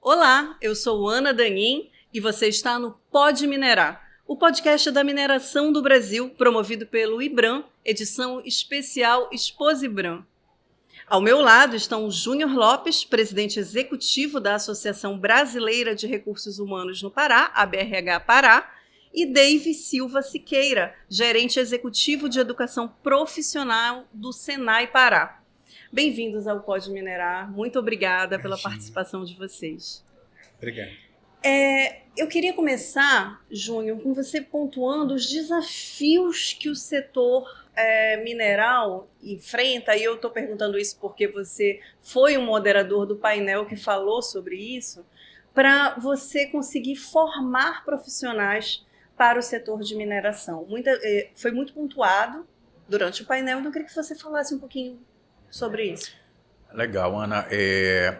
Olá, eu sou Ana Danin e você está no Pode Minerar, o podcast da mineração do Brasil, promovido pelo IBRAM, edição especial Exposibram. Ao meu lado estão Júnior Lopes, presidente executivo da Associação Brasileira de Recursos Humanos no Pará, a BRH Pará, e Dave Silva Siqueira, gerente executivo de educação profissional do Senai Pará. Bem-vindos ao Pode Minerar. Muito obrigada pela participação de vocês. Obrigado. Eu queria começar, Júnior, com você pontuando os desafios que o setor mineral enfrenta, e eu estou perguntando isso porque você foi um moderador do painel que falou sobre isso, para você conseguir formar profissionais para o setor de mineração. Foi muito pontuado durante o painel, então eu queria que você falasse um pouquinho sobre isso. Legal, Ana.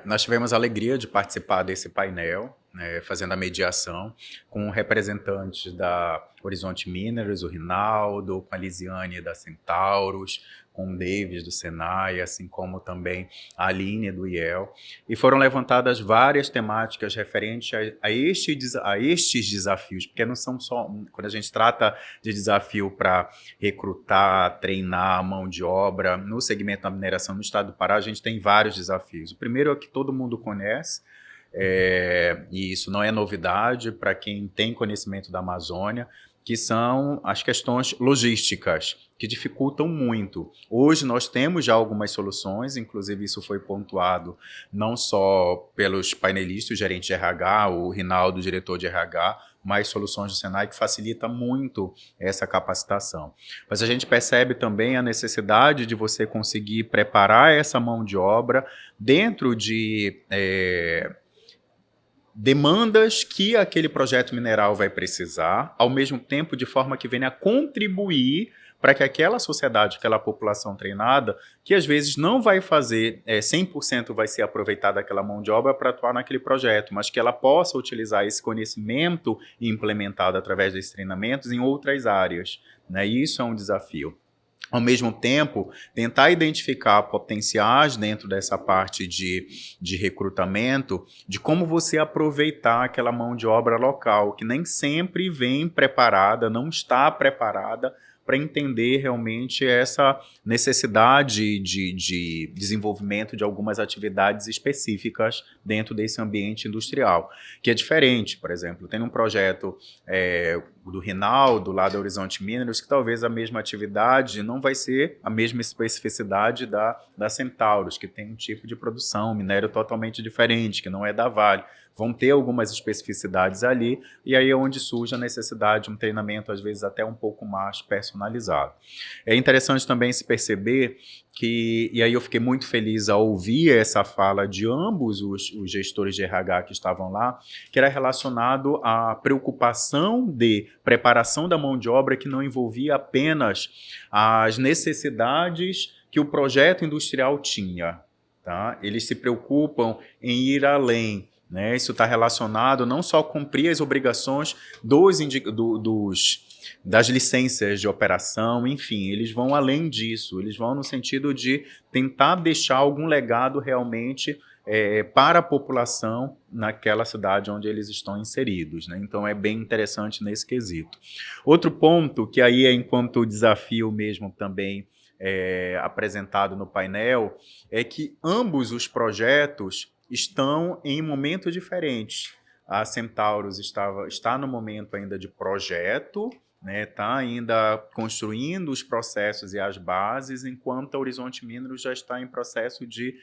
Nós tivemos a alegria de participar desse painel, né, fazendo a mediação com representantes da Horizonte Minerals, o Rinaldo, com a Lisiane da Centauros, com o Davis do Senai, assim como também a Aline do IEL. E foram levantadas várias temáticas referentes a estes desafios, porque não são só... Quando a gente trata de desafio para recrutar, treinar a mão de obra no segmento da mineração no estado do Pará, a gente tem vários desafios. O primeiro é o que todo mundo conhece, e isso não é novidade para quem tem conhecimento da Amazônia, que são as questões logísticas, que dificultam muito. Hoje nós temos já algumas soluções, inclusive isso foi pontuado não só pelos painelistas, o gerente de RH, o Rinaldo, o diretor de RH, mas soluções do Senai que facilita muito essa capacitação. Mas a gente percebe também a necessidade de você conseguir preparar essa mão de obra dentro de demandas que aquele projeto mineral vai precisar, ao mesmo tempo de forma que venha contribuir para que aquela sociedade, aquela população treinada, que às vezes não vai fazer 100% vai ser aproveitada aquela mão de obra para atuar naquele projeto, mas que ela possa utilizar esse conhecimento implementado através desses treinamentos em outras áreas, né? Isso é um desafio. Ao mesmo tempo, tentar identificar potenciais dentro dessa parte de recrutamento, de como você aproveitar aquela mão de obra local, que nem sempre vem preparada, não está preparada para entender realmente essa necessidade de desenvolvimento de algumas atividades específicas dentro desse ambiente industrial, que é diferente. Por exemplo, tem um projeto do Rinaldo, lá da Horizonte Minerals, que talvez a mesma atividade não vai ser a mesma especificidade da Centauros, que tem um tipo de produção, um minério totalmente diferente, que não é da Vale. Vão ter algumas especificidades ali, e aí é onde surge a necessidade de um treinamento, às vezes até um pouco mais personalizado. É interessante também se perceber que, e aí eu fiquei muito feliz ao ouvir essa fala de ambos os gestores de RH que estavam lá, que era relacionado à preocupação de preparação da mão de obra que não envolvia apenas as necessidades que o projeto industrial tinha. Tá? Eles se preocupam em ir além. Né? Isso está relacionado não só a cumprir as obrigações das licenças de operação, enfim, eles vão além disso, eles vão no sentido de tentar deixar algum legado realmente para a população naquela cidade onde eles estão inseridos. Né? Então é bem interessante nesse quesito. Outro ponto, que aí é enquanto desafio mesmo também apresentado no painel, é que ambos os projetos estão em momentos diferentes. A Centauros está no momento ainda de projeto, né, está ainda construindo os processos e as bases, enquanto a Horizonte Minerals já está em processo de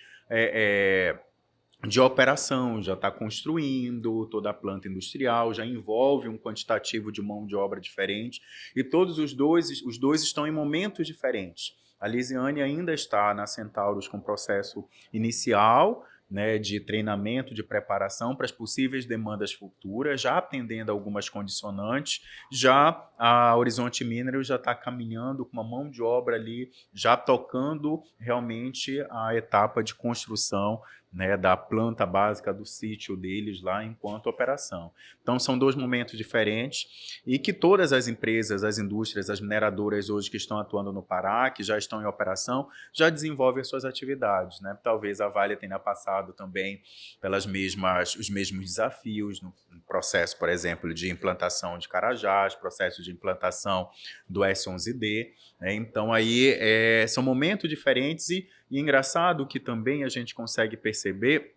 operação, já está construindo toda a planta industrial, já envolve um quantitativo de mão de obra diferente, e todos os dois estão em momentos diferentes. A Lisiane ainda está na Centauros com processo inicial, né, de treinamento, de preparação para as possíveis demandas futuras, já atendendo algumas condicionantes. Já a Horizonte Minerals já está caminhando com uma mão de obra ali, já tocando realmente a etapa de construção né, da planta básica do sítio deles lá enquanto operação. Então, são 2 momentos diferentes e que todas as empresas, as indústrias, as mineradoras hoje que estão atuando no Pará, que já estão em operação, já desenvolvem as suas atividades, né? Talvez a Vale tenha passado também pelas os mesmos desafios no processo, por exemplo, de implantação de Carajás, processo de implantação do S11D, né? Então, aí são momentos diferentes e engraçado que também a gente consegue perceber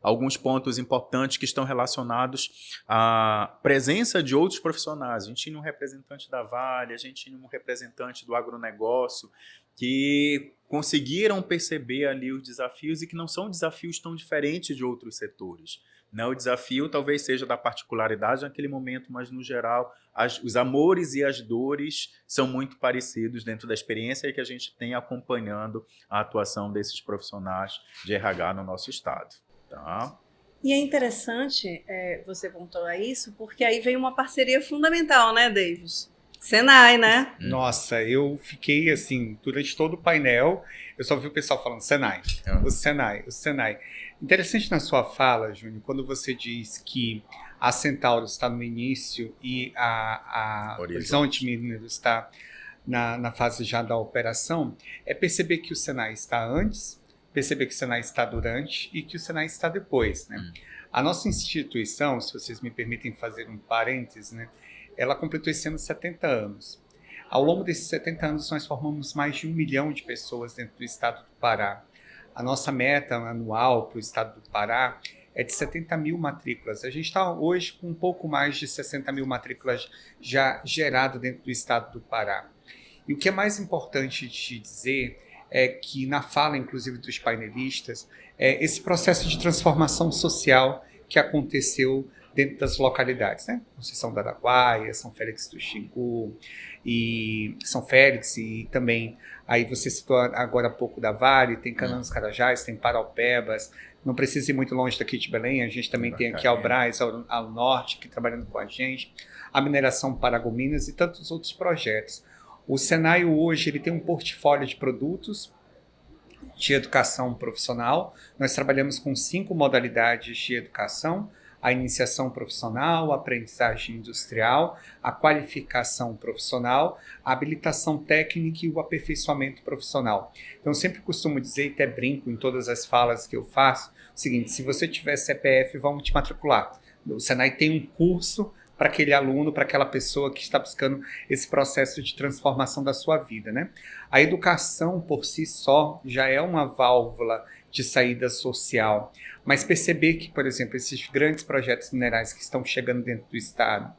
alguns pontos importantes que estão relacionados à presença de outros profissionais. A gente tinha um representante da Vale, a gente tinha um representante do agronegócio que conseguiram perceber ali os desafios e que não são desafios tão diferentes de outros setores. O desafio talvez seja da particularidade naquele momento, mas no geral os amores e as dores são muito parecidos dentro da experiência que a gente tem acompanhando a atuação desses profissionais de RH no nosso estado. Tá? E é interessante você pontuar isso, porque aí vem uma parceria fundamental, né, Davis? Senai, né? Nossa, eu fiquei assim, durante todo o painel, eu só vi o pessoal falando Senai, o Senai, o Senai. Interessante na sua fala, Júnior, quando você diz que a Centauro está no início e a Horizonte Mineros está na fase já da operação, é perceber que o Senai está antes, perceber que o Senai está durante e que o Senai está depois, né? A nossa instituição, se vocês me permitem fazer um parênteses, né? Ela completou esse ano 70 anos. Ao longo desses 70 anos, nós formamos mais de 1 milhão de pessoas dentro do estado do Pará. A nossa meta anual para o estado do Pará é de 70 mil matrículas. A gente está hoje com um pouco mais de 60 mil matrículas já geradas dentro do estado do Pará. E o que é mais importante de dizer é que, na fala, inclusive, dos painelistas, esse processo de transformação social que aconteceu dentro das localidades, né? Conceição do Araguaia, São Félix do Xingu, e São Félix, e também, aí você citou agora há pouco da Vale, tem Canaã dos Carajás, tem Paraupebas, não precisa ir muito longe daqui de Belém, a gente também tem aqui Albrais, ao norte, que trabalhando com a gente, a mineração Paragominas e tantos outros projetos. O Senai hoje ele tem um portfólio de produtos de educação profissional. Nós trabalhamos com 5 modalidades de educação: a iniciação profissional, a aprendizagem industrial, a qualificação profissional, a habilitação técnica e o aperfeiçoamento profissional. Então, eu sempre costumo dizer, e até brinco em todas as falas que eu faço, o seguinte: se você tiver CPF, vamos te matricular. O Senai tem um curso para aquele aluno, para aquela pessoa que está buscando esse processo de transformação da sua vida, né? A educação por si só já é uma válvula de saída social, mas perceber que, por exemplo, esses grandes projetos minerais que estão chegando dentro do estado,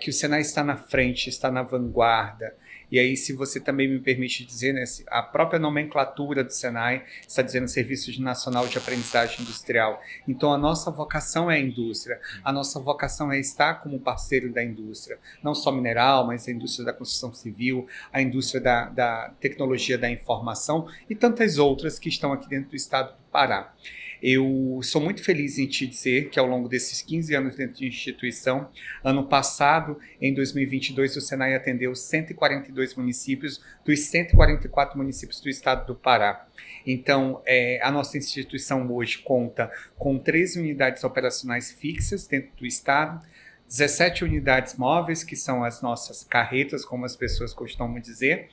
que o Senai está na frente, está na vanguarda. E aí, se você também me permite dizer, né, a própria nomenclatura do Senai está dizendo Serviço Nacional de Aprendizagem Industrial. Então, a nossa vocação é a indústria, a nossa vocação é estar como parceiro da indústria, não só mineral, mas a indústria da construção civil, a indústria da tecnologia da informação e tantas outras que estão aqui dentro do estado do Pará. Eu sou muito feliz em te dizer que ao longo desses 15 anos dentro de instituição, ano passado, em 2022, o Senai atendeu 142 municípios dos 144 municípios do estado do Pará. Então, a nossa instituição hoje conta com 13 unidades operacionais fixas dentro do estado, 17 unidades móveis, que são as nossas carretas, como as pessoas costumam dizer,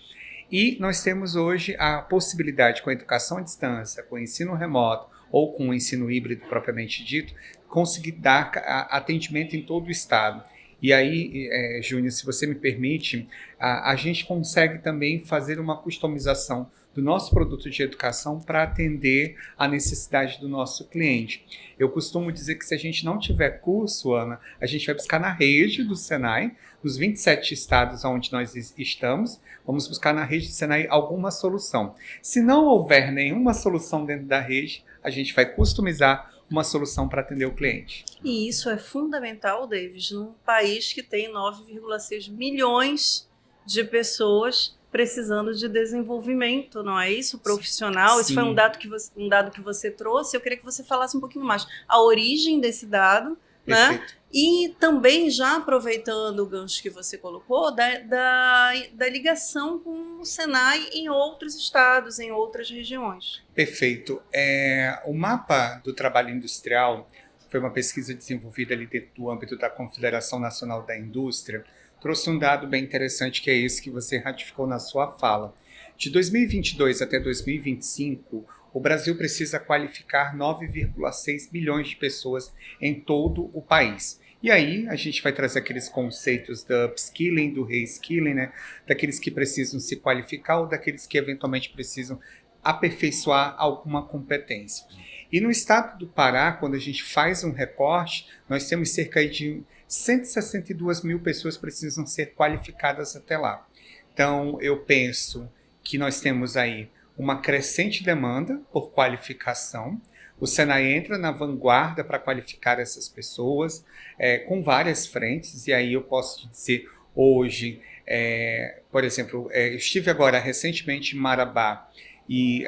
e nós temos hoje a possibilidade, com a educação à distância, com o ensino remoto, ou com o ensino híbrido propriamente dito, conseguir dar atendimento em todo o estado. E aí, Júnior, se você me permite, a gente consegue também fazer uma customização do nosso produto de educação para atender a necessidade do nosso cliente. Eu costumo dizer que se a gente não tiver curso, Ana, a gente vai buscar na rede do Senai, nos 27 estados onde nós estamos, vamos buscar na rede do Senai alguma solução. Se não houver nenhuma solução dentro da rede, a gente vai customizar uma solução para atender o cliente. E isso é fundamental, Davis, num país que tem 9,6 milhões de pessoas precisando de desenvolvimento, não é isso? Profissional. Sim. Isso foi um dado que você trouxe. Eu queria que você falasse um pouquinho mais. A origem desse dado, né? Perfeito. E também já aproveitando o gancho que você colocou, da ligação com o Senai em outros estados, em outras regiões. Perfeito. O mapa do trabalho industrial foi uma pesquisa desenvolvida ali dentro do âmbito da Confederação Nacional da Indústria, trouxe um dado bem interessante, que é esse que você ratificou na sua fala. De 2022 até 2025, o Brasil precisa qualificar 9,6 milhões de pessoas em todo o país. E aí a gente vai trazer aqueles conceitos do upskilling, do reskilling, né? Daqueles que precisam se qualificar ou daqueles que eventualmente precisam aperfeiçoar alguma competência. E no estado do Pará, quando a gente faz um recorte, nós temos cerca de 162 mil pessoas que precisam ser qualificadas até lá. Então, eu penso que nós temos aí uma crescente demanda por qualificação. O Senai entra na vanguarda para qualificar essas pessoas, com várias frentes, e aí eu posso dizer hoje, por exemplo, eu estive agora recentemente em Marabá, e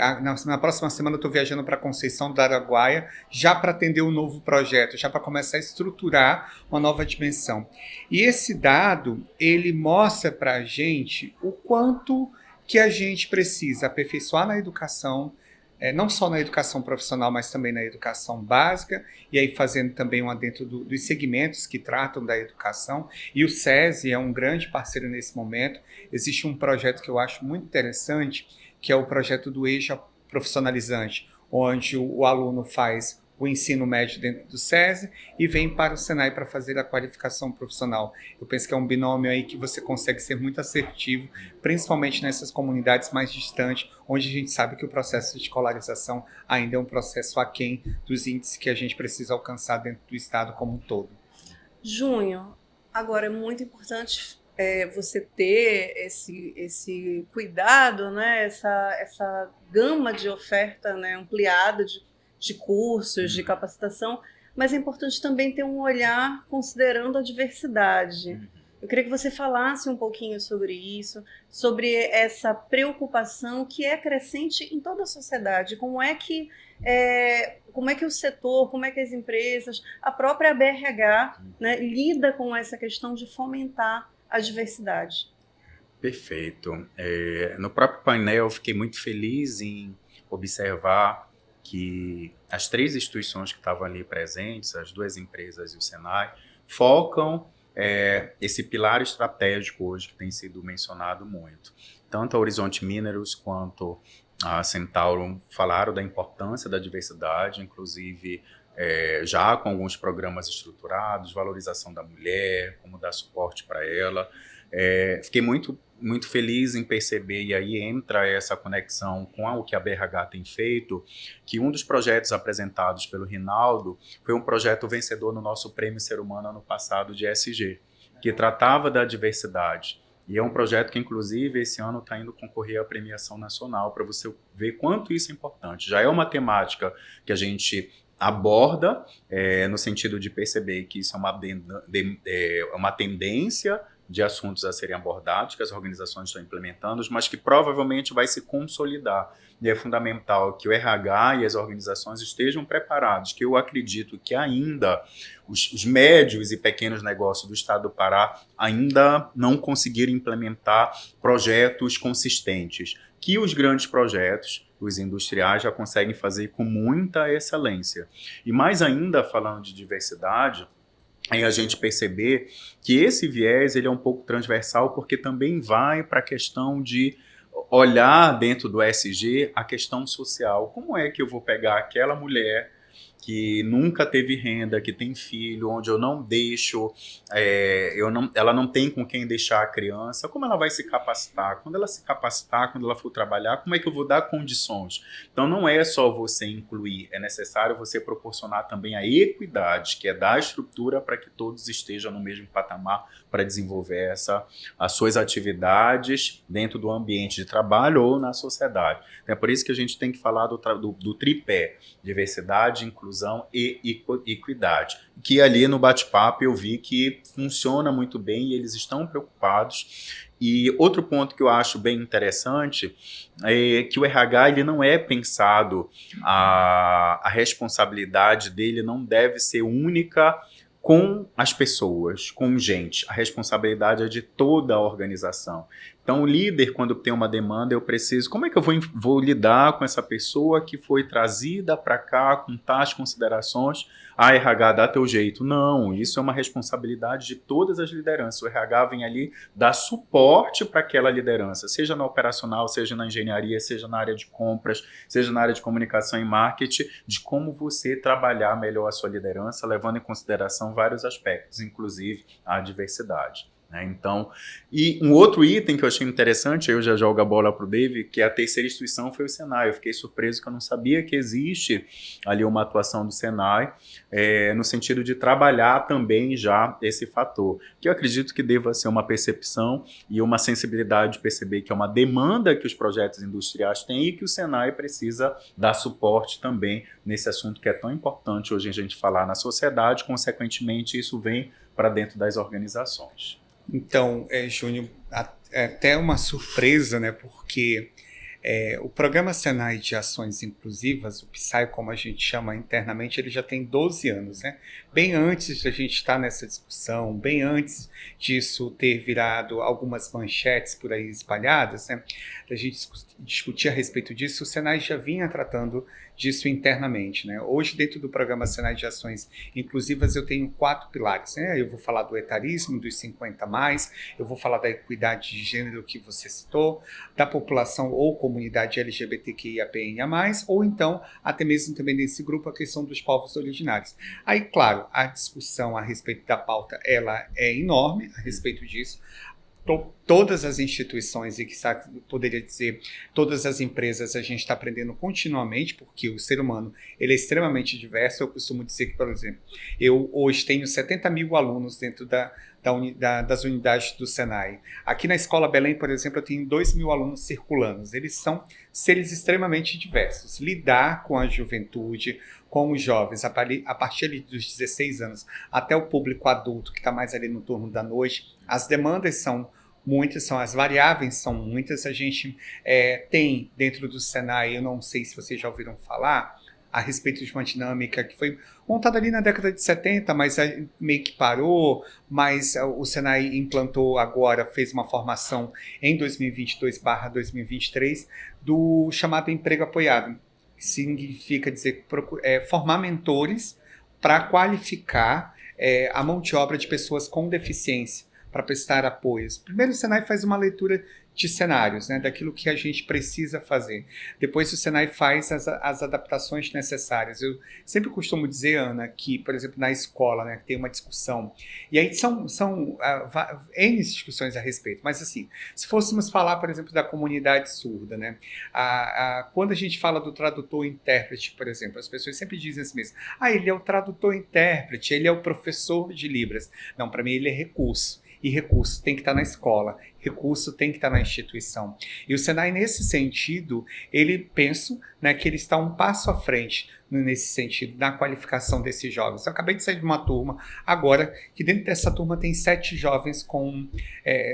na próxima semana eu estou viajando para Conceição do Araguaia, já para atender um novo projeto, já para começar a estruturar uma nova dimensão. E esse dado, ele mostra para a gente o quanto que a gente precisa aperfeiçoar na educação, não só na educação profissional, mas também na educação básica, e aí fazendo também um adentro dos segmentos que tratam da educação. E o SESI é um grande parceiro nesse momento. Existe um projeto que eu acho muito interessante, que é o projeto do EJA Profissionalizante, onde o aluno faz o ensino médio dentro do SESI e vem para o Senai para fazer a qualificação profissional. Eu penso que é um binômio aí que você consegue ser muito assertivo, principalmente nessas comunidades mais distantes, onde a gente sabe que o processo de escolarização ainda é um processo aquém dos índices que a gente precisa alcançar dentro do estado como um todo. Júnior, agora é muito importante você ter esse cuidado, né? essa gama de oferta, né? Ampliada de cursos, de capacitação, mas é importante também ter um olhar considerando a diversidade. Eu queria que você falasse um pouquinho sobre isso, sobre essa preocupação que é crescente em toda a sociedade. Como é que o setor, como é que as empresas, a própria BRH, né, lida com essa questão de fomentar a diversidade? Perfeito. No próprio painel, eu fiquei muito feliz em observar que as 3 instituições que estavam ali presentes, as 2 empresas e o Senai, focam esse pilar estratégico hoje que tem sido mencionado muito. Tanto a Horizonte Minerals quanto a Centauro falaram da importância da diversidade, inclusive já com alguns programas estruturados, valorização da mulher, como dar suporte para ela. Fiquei muito feliz em perceber, e aí entra essa conexão com o que a BRH tem feito, que um dos projetos apresentados pelo Rinaldo foi um projeto vencedor no nosso Prêmio Ser Humano ano passado de ESG, que tratava da diversidade. E é um projeto que, inclusive, esse ano está indo concorrer à premiação nacional, para você ver quanto isso é importante. Já é uma temática que a gente aborda, no sentido de perceber que isso é uma tendência de assuntos a serem abordados, que as organizações estão implementando, mas que provavelmente vai se consolidar. E é fundamental que o RH e as organizações estejam preparados, que eu acredito que ainda os médios e pequenos negócios do estado do Pará ainda não conseguiram implementar projetos consistentes, que os grandes projetos, os industriais, já conseguem fazer com muita excelência. E mais ainda, falando de diversidade, é a gente perceber que esse viés ele é um pouco transversal, porque também vai para a questão de olhar dentro do ESG a questão social. Como é que eu vou pegar aquela mulher que nunca teve renda, que tem filho, onde eu não deixo, ela não tem com quem deixar a criança, como ela vai se capacitar? Quando ela se capacitar, quando ela for trabalhar, como é que eu vou dar condições? Então não é só você incluir, é necessário você proporcionar também a equidade, que é dar estrutura para que todos estejam no mesmo patamar para desenvolver as suas atividades dentro do ambiente de trabalho ou na sociedade. Então, é por isso que a gente tem que falar do tripé, diversidade, inclusão e equidade, que ali no bate-papo eu vi que funciona muito bem e eles estão preocupados. E outro ponto que eu acho bem interessante é que o RH ele não é pensado, a responsabilidade dele não deve ser única com as pessoas, com gente. A responsabilidade é de toda a organização. Então, o líder, quando tem uma demanda, eu preciso... Como é que eu vou lidar com essa pessoa que foi trazida para cá com tais considerações? A RH dá teu jeito. Não, isso é uma responsabilidade de todas as lideranças. O RH vem ali dar suporte para aquela liderança, seja no operacional, seja na engenharia, seja na área de compras, seja na área de comunicação e marketing, de como você trabalhar melhor a sua liderança, levando em consideração vários aspectos, inclusive a diversidade. Então, e um outro item que eu achei interessante, eu já jogo a bola para o Dave, que a terceira instituição foi o Senai. Eu fiquei surpreso que eu não sabia que existe ali uma atuação do Senai no sentido de trabalhar também já esse fator, que eu acredito que deva ser uma percepção e uma sensibilidade de perceber que é uma demanda que os projetos industriais têm e que o Senai precisa dar suporte também nesse assunto que é tão importante hoje a gente falar na sociedade, consequentemente isso vem para dentro das organizações. Então, Júnior, é até uma surpresa, né? Porque o Programa Senai de Ações Inclusivas, o PSAI, como a gente chama internamente, ele já tem 12 anos, né? Bem antes de a gente estar nessa discussão, bem antes disso ter virado algumas manchetes por aí espalhadas, né? Da gente discutir a respeito disso, o Senai já vinha tratando disso internamente, né? Hoje, dentro do Programa Senai de Ações Inclusivas, eu tenho 4 pilares, né? Eu vou falar do etarismo, dos 50+, eu vou falar da equidade de gênero que você citou, da população ou comunidade LGBTQIAPN+, ou então, até mesmo também nesse grupo, a questão dos povos originários. Aí, claro, a discussão a respeito da pauta, ela é enorme a respeito disso. Todas as instituições, e que poderia dizer todas as empresas, a gente está aprendendo continuamente, porque o ser humano ele é extremamente diverso. Eu costumo dizer que, por exemplo, eu hoje tenho 70 mil alunos dentro das unidades do Senai. Aqui na Escola Belém, por exemplo, eu tenho 2.000 alunos circulando. Eles são seres extremamente diversos. Lidar com a juventude, com os jovens, a partir ali dos 16 anos até o público adulto, que está mais ali no turno da noite, as demandas são muitas, as variáveis são muitas. A gente tem dentro do Senai, eu não sei se vocês já ouviram falar, a respeito de uma dinâmica que foi montada ali na década de 70, mas meio que parou, mas o Senai implantou agora, fez uma formação em 2022/2023 do chamado emprego apoiado. Significa dizer formar mentores para qualificar a mão de obra de pessoas com deficiência, para prestar apoios. Primeiro, o Senai faz uma leitura de cenários, né, daquilo que a gente precisa fazer. Depois o Senai faz as adaptações necessárias. Eu sempre costumo dizer, Ana, que, por exemplo, na escola, né, tem uma discussão, e aí são N discussões a respeito, mas assim, se fôssemos falar, por exemplo, da comunidade surda, né, quando a gente fala do tradutor-intérprete, por exemplo, as pessoas sempre dizem assim mesmo, ele é o tradutor-intérprete, ele é o professor de Libras. Não, para mim ele é recurso. E recurso tem que estar na escola, recurso tem que estar na instituição. E o Senai, nesse sentido, penso, né, que ele está um passo à frente nesse sentido, na qualificação desses jovens. Eu acabei de sair de uma turma agora, que dentro dessa turma tem 7 jovens com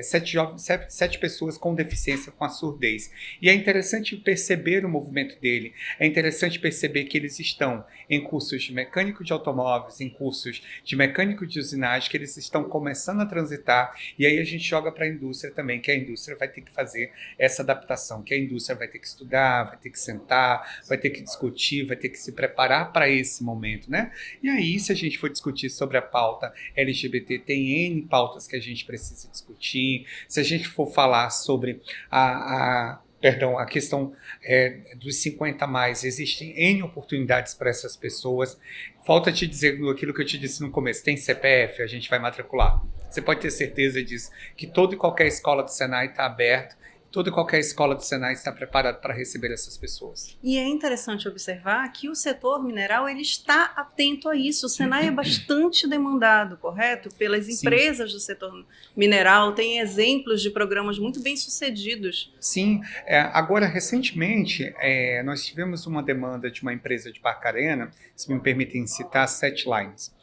7 pessoas com deficiência, com a surdez. E é interessante perceber o movimento dele, é interessante perceber que eles estão em cursos de mecânico de automóveis, em cursos de mecânico de usinagem, que eles estão começando a transitar, e aí a gente joga para a indústria também, que a indústria vai ter que fazer essa adaptação, que a indústria vai ter que estudar, vai ter que sentar, vai ter que discutir, vai ter que se preparar para esse momento, né? E aí, se a gente for discutir sobre a pauta LGBT, tem N pautas que a gente precisa discutir. Se a gente for falar sobre a questão dos 50+, existem N oportunidades para essas pessoas. Falta te dizer aquilo que eu te disse no começo, tem CPF, a gente vai matricular. Você pode ter certeza disso, que toda e qualquer escola do Senai está aberta, toda e qualquer escola do Senai está preparada para receber essas pessoas. E é interessante observar que o setor mineral ele está atento a isso. O Senai é bastante demandado, correto? Pelas empresas do setor mineral, tem exemplos de programas muito bem sucedidos. Sim, agora recentemente nós tivemos uma demanda de uma empresa de Barcarena, se me permitem citar, Setlines.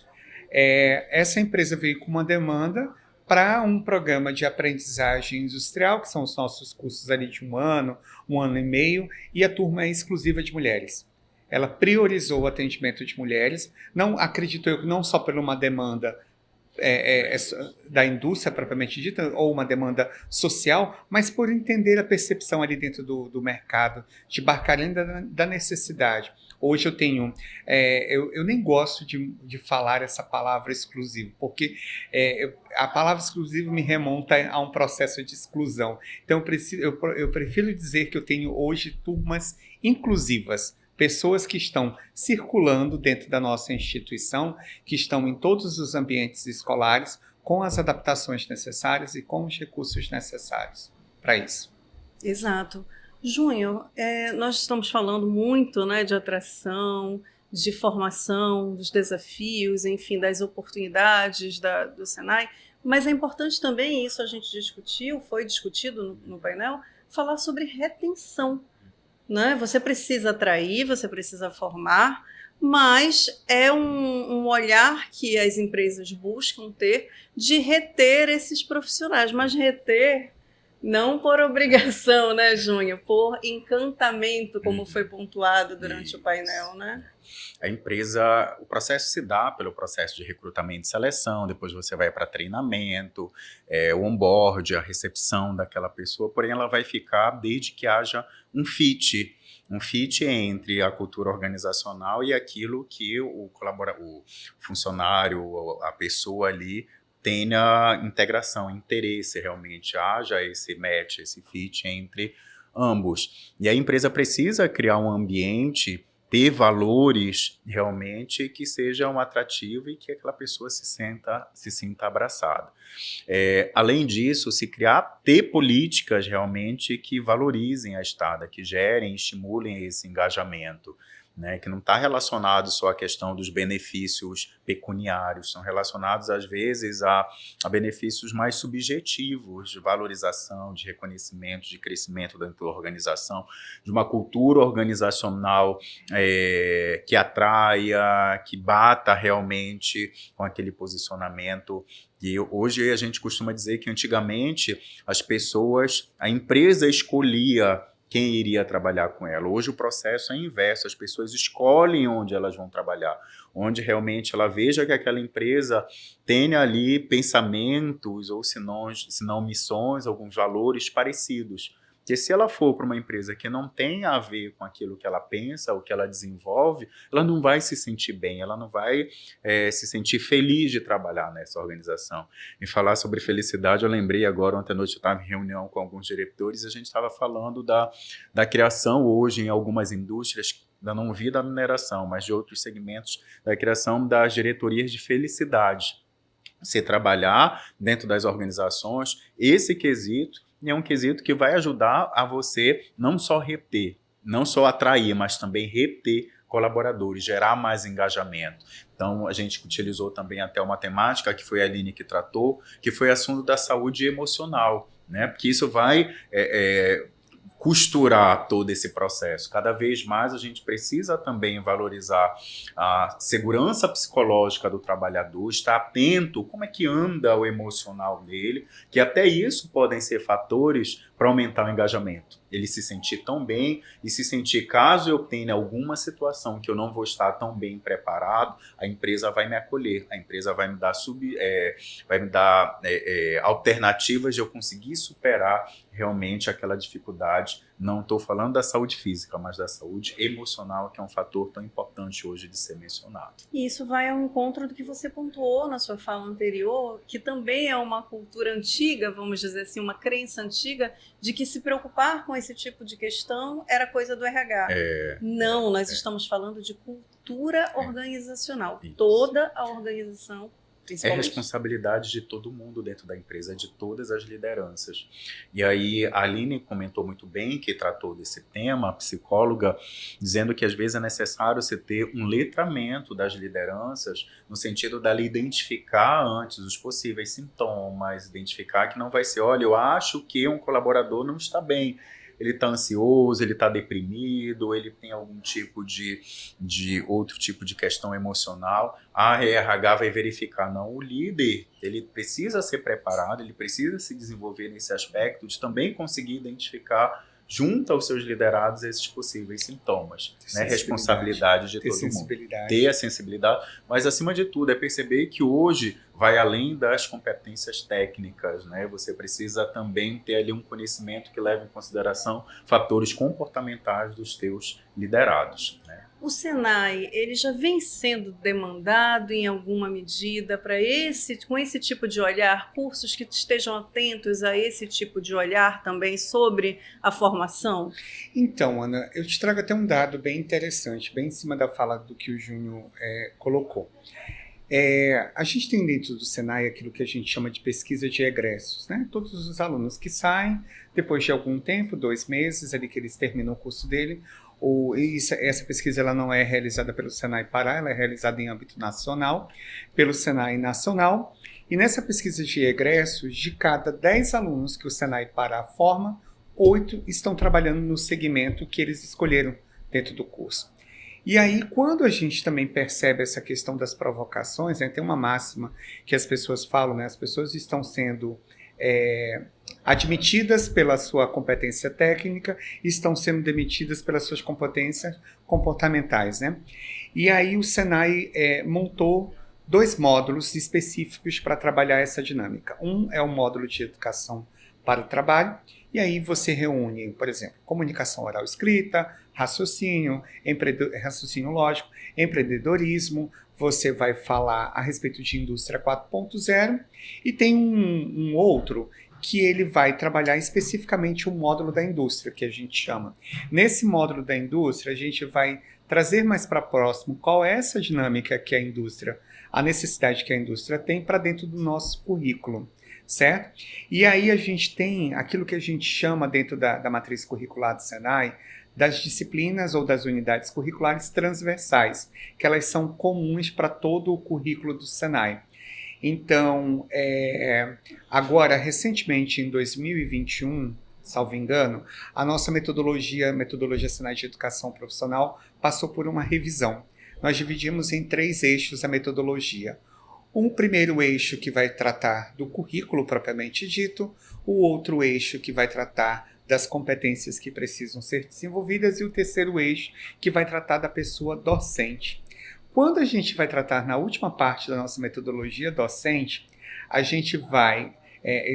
Essa empresa veio com uma demanda para um programa de aprendizagem industrial, que são os nossos cursos ali de um ano e meio, e a turma é exclusiva de mulheres. ela priorizou o atendimento de mulheres, não acredito eu, não só por uma demanda da indústria propriamente dita, ou uma demanda social, mas por entender a percepção ali dentro do mercado, de embarcar ainda da necessidade. Hoje eu tenho, eu nem gosto de falar essa palavra exclusivo, porque a palavra exclusivo me remonta a um processo de exclusão. Então eu prefiro dizer que eu tenho hoje turmas inclusivas, pessoas que estão circulando dentro da nossa instituição, que estão em todos os ambientes escolares, com as adaptações necessárias e com os recursos necessários para isso. Exato. Júnior, nós estamos falando muito, né, de atração, de formação, dos desafios, enfim, das oportunidades do Senai, mas é importante também, isso a gente discutiu, foi discutido no painel, falar sobre retenção. Né? Você precisa atrair, você precisa formar, mas é um olhar que as empresas buscam ter de reter esses profissionais, mas reter não por obrigação, né, Júnior? Por encantamento, como foi pontuado durante o painel, né? A empresa, o processo se dá pelo processo de recrutamento e seleção, depois você vai para treinamento, o onboard, a recepção daquela pessoa, porém ela vai ficar desde que haja um fit entre a cultura organizacional e aquilo que o funcionário, a pessoa ali, tenha integração, interesse realmente, haja esse match, esse fit entre ambos. E a empresa precisa criar um ambiente, ter valores realmente que sejam atrativos e que aquela pessoa se sinta abraçada. Além disso, ter políticas realmente que valorizem a estada, que gerem, estimulem esse engajamento, né, que não está relacionado só à questão dos benefícios pecuniários, são relacionados às vezes a benefícios mais subjetivos, de valorização, de reconhecimento, de crescimento dentro da organização, de uma cultura organizacional que atraia, que bata realmente com aquele posicionamento. E hoje a gente costuma dizer que antigamente a empresa escolhia quem iria trabalhar com ela. Hoje o processo é inverso, as pessoas escolhem onde elas vão trabalhar, onde realmente ela veja que aquela empresa tenha ali pensamentos ou se não missões, alguns valores parecidos. Porque se ela for para uma empresa que não tem a ver com aquilo que ela pensa, o que ela desenvolve, ela não vai se sentir bem, ela não vai se sentir feliz de trabalhar nessa organização. Em falar sobre felicidade, eu lembrei agora, ontem à noite eu estava em reunião com alguns diretores e a gente estava falando da criação hoje em algumas indústrias, não vi da mineração, mas de outros segmentos, da criação das diretorias de felicidade. Você trabalhar dentro das organizações, esse quesito é um quesito que vai ajudar a você não só reter, não só atrair, mas também reter colaboradores, gerar mais engajamento. Então, a gente utilizou também até uma temática, que foi a Aline que tratou, que foi o assunto da saúde emocional, né? Porque isso vai costurar todo esse processo. Cada vez mais a gente precisa também valorizar a segurança psicológica do trabalhador, estar atento como é que anda o emocional dele, que até isso podem ser fatores para aumentar o engajamento. Ele se sentir tão bem e se sentir, caso eu tenha alguma situação que eu não vou estar tão bem preparado, a empresa vai me acolher, a empresa vai me dar alternativas de eu conseguir superar realmente aquela dificuldade. Não estou falando da saúde física, mas da saúde emocional, que é um fator tão importante hoje de ser mencionado. E isso vai ao encontro do que você pontuou na sua fala anterior, que também é uma cultura antiga, vamos dizer assim, uma crença antiga, de que se preocupar com esse tipo de questão era coisa do RH. Não, nós estamos falando de cultura organizacional. Isso. Toda a organização, é responsabilidade de todo mundo dentro da empresa, de todas as lideranças. E aí a Aline comentou muito bem, que tratou desse tema, a psicóloga, dizendo que às vezes é necessário você ter um letramento das lideranças, no sentido dela identificar antes os possíveis sintomas, identificar que não vai ser, olha, eu acho que um colaborador não está bem, ele está ansioso, ele está deprimido, ele tem algum tipo de outro tipo de questão emocional. A RH vai verificar. Não, o líder, ele precisa ser preparado, ele precisa se desenvolver nesse aspecto de também conseguir identificar junto aos seus liderados esses possíveis sintomas, né? Responsabilidade de todo mundo. Ter a sensibilidade, mas acima de tudo é perceber que hoje vai além das competências técnicas, né? Você precisa também ter ali um conhecimento que leve em consideração fatores comportamentais dos teus liderados, né? O Senai, ele já vem sendo demandado em alguma medida para com esse tipo de olhar, cursos que estejam atentos a esse tipo de olhar também sobre a formação? Então, Ana, eu te trago até um dado bem interessante, bem em cima da fala do que o Júnior colocou. A gente tem dentro do Senai aquilo que a gente chama de pesquisa de egressos, né? Todos os alunos que saem, depois de algum tempo, 2 meses, ali que eles terminam o curso dele, essa pesquisa ela não é realizada pelo Senai Pará, ela é realizada em âmbito nacional, pelo Senai Nacional, e nessa pesquisa de egressos, de cada 10 alunos que o Senai Pará forma, 8 estão trabalhando no segmento que eles escolheram dentro do curso. E aí, quando a gente também percebe essa questão das provocações, né, tem uma máxima que as pessoas falam, né, as pessoas estão sendo admitidas pela sua competência técnica e estão sendo demitidas pelas suas competências comportamentais, né? E aí o Senai montou 2 módulos específicos para trabalhar essa dinâmica. Um é o módulo de educação para o trabalho, e aí você reúne, por exemplo, comunicação oral escrita, raciocínio lógico, empreendedorismo, você vai falar a respeito de indústria 4.0, e tem um outro que ele vai trabalhar especificamente o módulo da indústria, que a gente chama. Nesse módulo da indústria, a gente vai trazer mais para próximo qual é essa dinâmica que a necessidade que a indústria tem para dentro do nosso currículo, certo? E aí a gente tem aquilo que a gente chama dentro da matriz curricular do Senai, das disciplinas ou das unidades curriculares transversais, que elas são comuns para todo o currículo do Senai. Então, agora, recentemente, em 2021, salvo engano, a nossa metodologia Senai de Educação Profissional, passou por uma revisão. Nós dividimos em 3 eixos a metodologia. Um primeiro eixo que vai tratar do currículo propriamente dito, o outro eixo que vai tratar das competências que precisam ser desenvolvidas e o terceiro eixo que vai tratar da pessoa docente. Quando a gente vai tratar na última parte da nossa metodologia docente, a gente vai,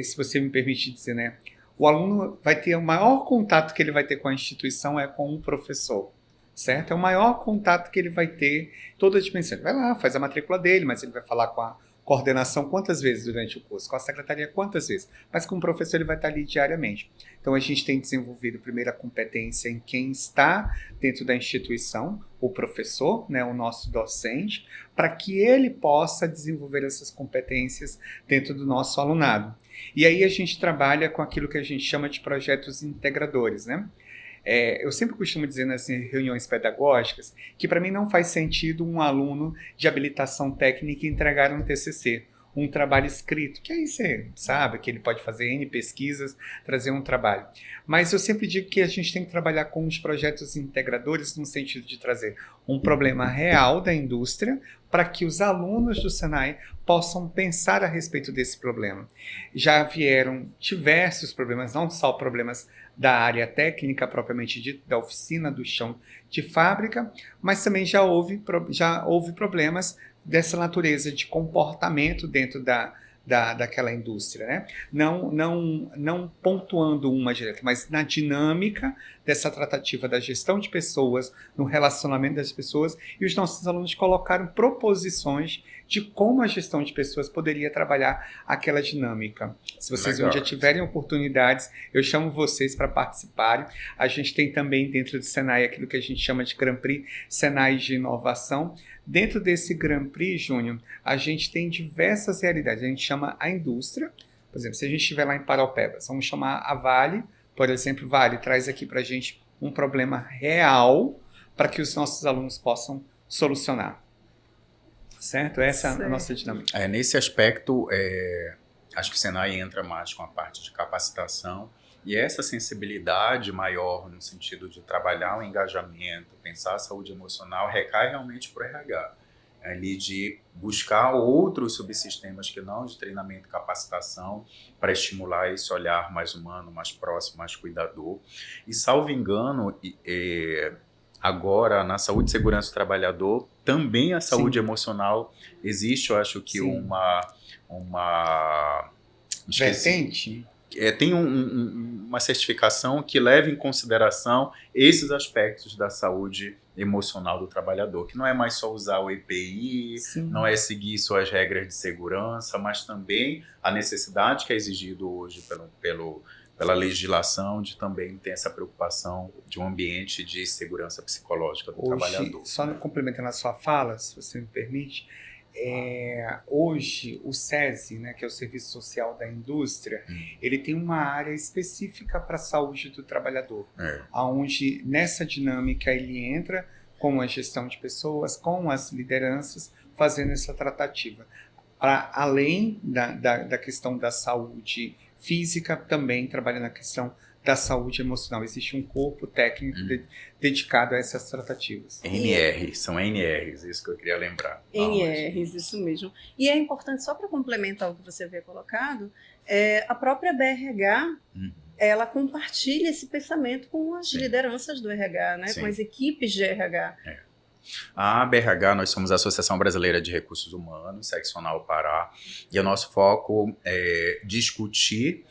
se você me permite dizer, né, o aluno vai ter o maior contato que ele vai ter com a instituição com o professor, certo? É o maior contato que ele vai ter toda a dimensão. Ele vai lá, faz a matrícula dele, mas ele vai falar com a coordenação quantas vezes durante o curso, com a secretaria quantas vezes, mas com o professor ele vai estar ali diariamente. Então a gente tem desenvolvido primeiro a competência em quem está dentro da instituição, o professor, né, o nosso docente, para que ele possa desenvolver essas competências dentro do nosso alunado. E aí a gente trabalha com aquilo que a gente chama de projetos integradores, né? Eu sempre costumo dizer nas reuniões pedagógicas que para mim não faz sentido um aluno de habilitação técnica entregar um TCC, um trabalho escrito, que aí você sabe que ele pode fazer N pesquisas, trazer um trabalho. Mas eu sempre digo que a gente tem que trabalhar com os projetos integradores no sentido de trazer um problema real da indústria para que os alunos do Senai possam pensar a respeito desse problema. Já vieram diversos problemas, não só problemas da área técnica propriamente dita, da oficina, do chão de fábrica, mas também já houve problemas dessa natureza de comportamento dentro daquela indústria, né? Não pontuando uma direta, mas na dinâmica dessa tratativa da gestão de pessoas, no relacionamento das pessoas, e os nossos alunos colocaram proposições de como a gestão de pessoas poderia trabalhar aquela dinâmica. Se vocês um dia tiverem oportunidades, eu chamo vocês para participarem. A gente tem também dentro do Senai aquilo que a gente chama de Grand Prix Senai de Inovação. Dentro desse Grand Prix, Júnior, a gente tem diversas realidades. A gente chama a indústria, por exemplo, se a gente estiver lá em Paraupebas, vamos chamar a Vale, por exemplo, Vale traz aqui para a gente um problema real para que os nossos alunos possam solucionar. Certo? Essa é a nossa dinâmica. Nesse aspecto, acho que o Senai entra mais com a parte de capacitação e essa sensibilidade maior no sentido de trabalhar o engajamento, pensar a saúde emocional, recai realmente para o RH. ali de buscar outros subsistemas que não de treinamento e capacitação para estimular esse olhar mais humano, mais próximo, mais cuidador. E, salvo engano, agora na saúde e segurança do trabalhador, também a saúde emocional existe, eu acho que uma vertente. Tem uma certificação que leva em consideração esses aspectos da saúde emocional do trabalhador, que não é mais só usar o EPI, não é seguir só as regras de segurança, mas também a necessidade que é exigido hoje pela legislação de também ter essa preocupação de um ambiente de segurança psicológica do trabalhador. Só complementando a sua fala, se você me permite, hoje o SESI, né, que é o Serviço Social da Indústria, ele tem uma área específica para a saúde do trabalhador, onde nessa dinâmica ele entra com a gestão de pessoas, com as lideranças, fazendo essa tratativa. Para além da questão da saúde física, também trabalha na questão da saúde emocional. Existe um corpo técnico dedicado a essas tratativas. São NRs, isso que eu queria lembrar. NRs, isso mesmo. E é importante, só para complementar o que você havia colocado, a própria BRH, ela compartilha esse pensamento com as lideranças do RH, né? Com as equipes de RH. A ABRH, nós somos a Associação Brasileira de Recursos Humanos, seccional Pará, e o nosso foco é discutir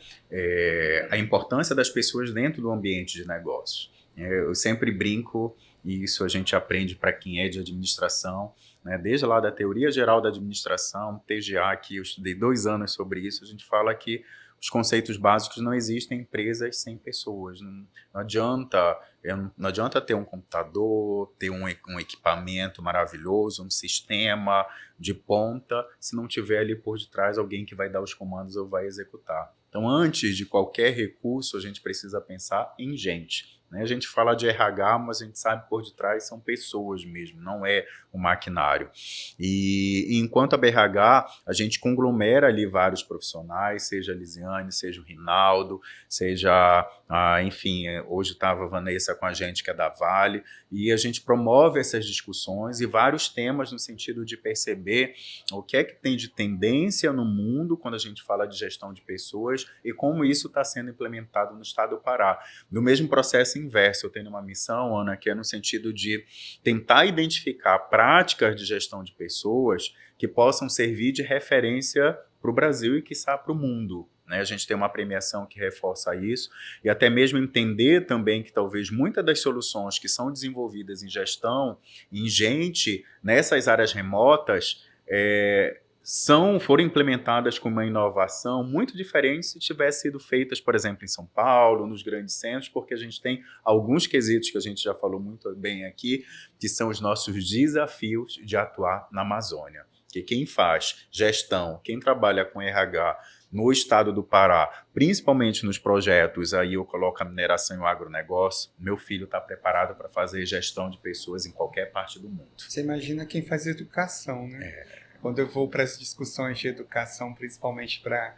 a importância das pessoas dentro do ambiente de negócio. Eu sempre brinco, e isso a gente aprende para quem é de administração, né, desde lá da teoria geral da administração, TGA, que eu estudei 2 anos sobre isso, a gente fala que os conceitos básicos: não existem empresas sem pessoas. Não adianta ter um computador, ter um equipamento maravilhoso, um sistema de ponta, se não tiver ali por detrás alguém que vai dar os comandos ou vai executar. Então, antes de qualquer recurso, a gente precisa pensar em gente. A gente fala de RH, mas a gente sabe por detrás são pessoas mesmo, não é o maquinário. E enquanto a BRH, a gente conglomera ali vários profissionais, seja a Lisiane, seja o Rinaldo, seja, enfim, hoje estava a Vanessa com a gente, que é da Vale, e a gente promove essas discussões e vários temas no sentido de perceber o que é que tem de tendência no mundo quando a gente fala de gestão de pessoas e como isso está sendo implementado no estado do Pará. No mesmo processo inverso, eu tenho uma missão, Ana, que é no sentido de tentar identificar práticas de gestão de pessoas que possam servir de referência para o Brasil e, quiçá, para o mundo. A gente tem uma premiação que reforça isso e até mesmo entender também que talvez muitas das soluções que são desenvolvidas em gestão, em gente, nessas áreas remotas, foram implementadas com uma inovação muito diferente se tivesse sido feitas, por exemplo, em São Paulo, nos grandes centros, porque a gente tem alguns quesitos que a gente já falou muito bem aqui, que são os nossos desafios de atuar na Amazônia. Que quem faz gestão, quem trabalha com RH no estado do Pará, principalmente nos projetos, aí eu coloco a mineração e o agronegócio, meu filho está preparado para fazer gestão de pessoas em qualquer parte do mundo. Você imagina quem faz educação, né? Quando eu vou para as discussões de educação, principalmente para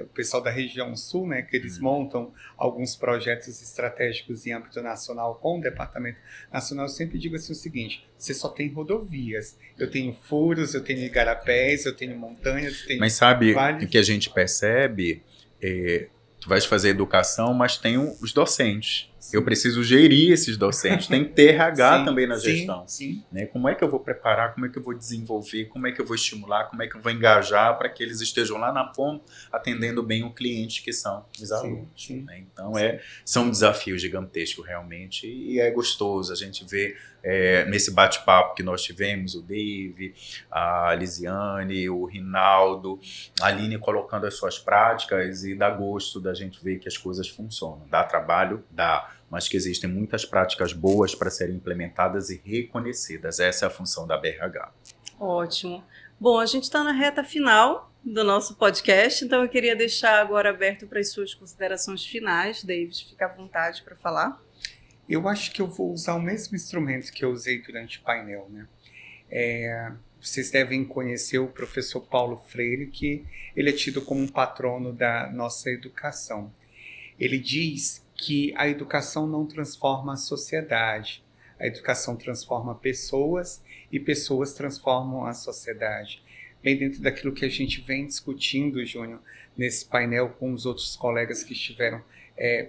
o pessoal da região sul, né, que eles montam alguns projetos estratégicos em âmbito nacional com o Departamento Nacional, eu sempre digo assim o seguinte: você só tem rodovias. Eu tenho furos, eu tenho igarapés, eu tenho montanhas, eu tenho... Mas sabe o que a gente percebe? Tu vais fazer educação, mas tem os docentes. Eu preciso gerir esses docentes. Tem que ter RH também na gestão. Né? Como é que eu vou preparar? Como é que eu vou desenvolver? Como é que eu vou estimular? Como é que eu vou engajar para que eles estejam lá na ponta atendendo bem o cliente que são os alunos? Né? Então, são desafios gigantescos realmente e é gostoso a gente ver nesse bate-papo que nós tivemos, o Dave, a Lisiane, o Rinaldo, a Aline colocando as suas práticas e dá gosto da gente ver que as coisas funcionam. Dá trabalho? Dá. Mas que existem muitas práticas boas para serem implementadas e reconhecidas. Essa é a função da BRH. Ótimo. Bom, a gente está na reta final do nosso podcast, então eu queria deixar agora aberto para as suas considerações finais. David, fica à vontade para falar. Eu acho que eu vou usar o mesmo instrumento que eu usei durante o painel, né? Vocês devem conhecer o professor Paulo Freire, que ele é tido como um patrono da nossa educação. Ele diz que a educação não transforma a sociedade. A educação transforma pessoas e pessoas transformam a sociedade. Bem dentro daquilo que a gente vem discutindo, Júnior, nesse painel com os outros colegas que estiveram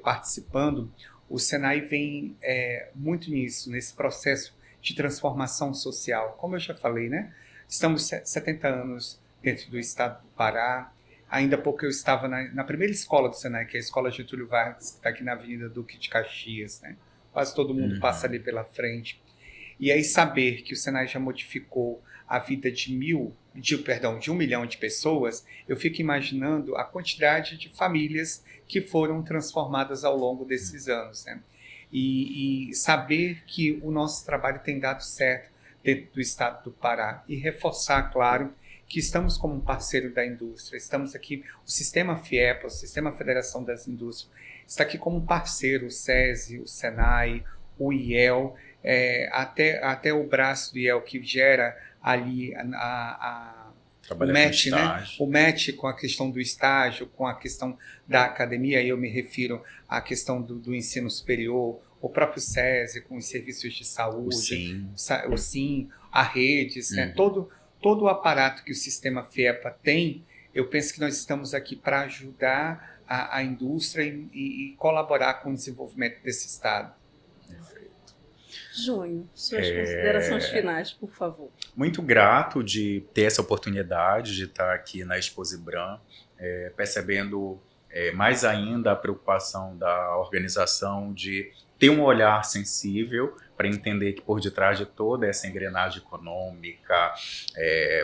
participando, o Senai vem muito nisso, nesse processo de transformação social. Como eu já falei, né? Estamos 70 anos dentro do estado do Pará. Ainda há pouco eu estava na primeira escola do Senai, que é a Escola Getúlio Vargas, que está aqui na Avenida Duque de Caxias, né? Quase todo mundo passa ali pela frente. E aí saber que o Senai já modificou a vida de 1 milhão de pessoas, eu fico imaginando a quantidade de famílias que foram transformadas ao longo desses anos, né? E saber que o nosso trabalho tem dado certo dentro do estado do Pará. E reforçar, claro, que estamos como um parceiro da indústria, estamos aqui, o Sistema FIEPA, o Sistema Federação das Indústrias, está aqui como um parceiro, o SESI, o SENAI, o IEL, até o braço do IEL que gera ali o MET, né? O MET com a questão do estágio, com a questão da academia, aí eu me refiro à questão do ensino superior, o próprio SESI com os serviços de saúde, o SIM, a redes, né? Todo o aparato que o sistema FIEPA tem, eu penso que nós estamos aqui para ajudar a indústria e colaborar com o desenvolvimento desse estado. Júnior, suas considerações finais, por favor. Muito grato de ter essa oportunidade de estar aqui na Exposibran, percebendo mais ainda a preocupação da organização de ter um olhar sensível para entender que por detrás de toda essa engrenagem econômica,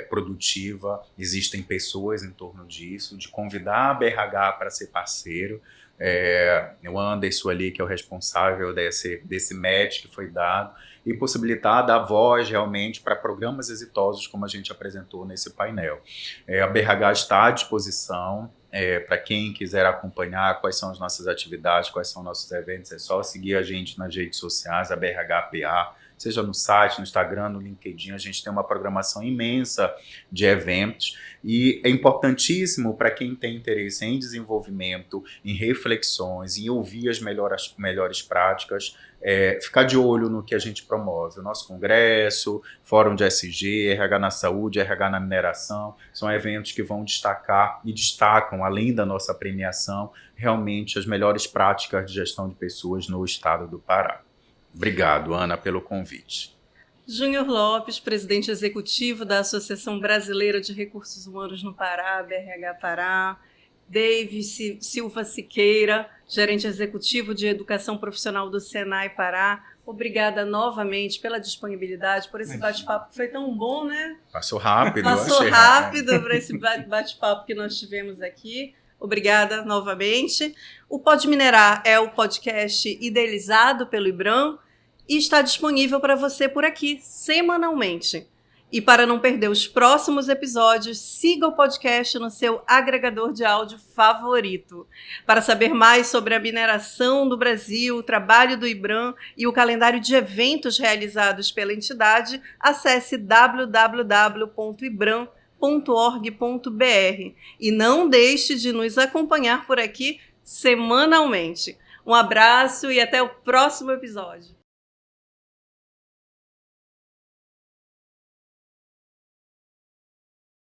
produtiva, existem pessoas em torno disso, de convidar a BRH para ser parceiro. O Anderson ali, que é o responsável desse match que foi dado, e possibilitar dar voz realmente para programas exitosos como a gente apresentou nesse painel. A BRH está à disposição para quem quiser acompanhar quais são as nossas atividades, quais são nossos eventos, é só seguir a gente nas redes sociais, a BRHPA, seja no site, no Instagram, no LinkedIn. A gente tem uma programação imensa de eventos e é importantíssimo para quem tem interesse em desenvolvimento, em reflexões, em ouvir as melhores práticas, ficar de olho no que a gente promove. O nosso congresso, Fórum de SG, RH na Saúde, RH na Mineração, são eventos que vão destacar e destacam, além da nossa premiação, realmente as melhores práticas de gestão de pessoas no estado do Pará. Obrigado, Ana, pelo convite. Júnior Lopes, presidente executivo da Associação Brasileira de Recursos Humanos no Pará, BRH Pará. David Silva Siqueira, gerente executivo de Educação Profissional do Senai Pará. Obrigada novamente pela disponibilidade, por esse bate-papo que foi tão bom, né? Passou rápido. Passou rápido para esse bate-papo que nós tivemos aqui. Obrigada novamente. O Pode Minerar é o podcast idealizado pelo IBRAM e está disponível para você por aqui, semanalmente. E para não perder os próximos episódios, siga o podcast no seu agregador de áudio favorito. Para saber mais sobre a mineração do Brasil, o trabalho do IBRAM e o calendário de eventos realizados pela entidade, acesse www.ibram.org.br e não deixe de nos acompanhar por aqui semanalmente. Um abraço e até o próximo episódio.